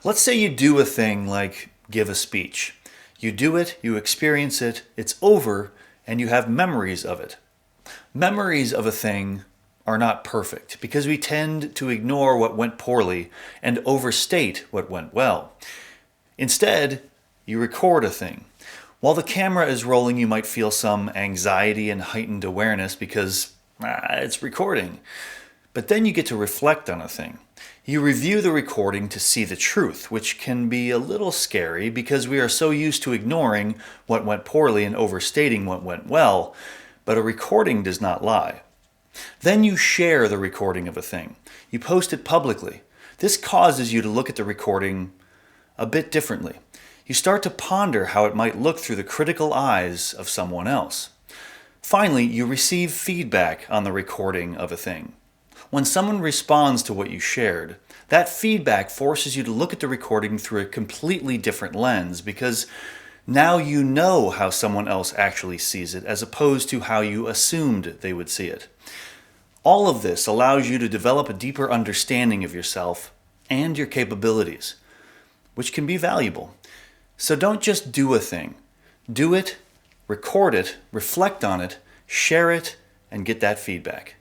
Let's say you do a thing like give a speech. You do it, you experience it, it's over, and you have memories of it. Memories of a thing are not perfect because we tend to ignore what went poorly and overstate what went well. Instead, you record a thing. While the camera is rolling, you might feel some anxiety and heightened awareness because it's recording. But then you get to reflect on a thing. You review the recording to see the truth, which can be a little scary because we are so used to ignoring what went poorly and overstating what went well, but a recording does not lie. Then you share the recording of a thing. You post it publicly. This causes you to look at the recording a bit differently. You start to ponder how it might look through the critical eyes of someone else. Finally, you receive feedback on the recording of a thing. When someone responds to what you shared, that feedback forces you to look at the recording through a completely different lens because now you know how someone else actually sees it as opposed to how you assumed they would see it. All of this allows you to develop a deeper understanding of yourself and your capabilities, which can be valuable. So don't just do a thing. Do it, record it, reflect on it, share it, and get that feedback.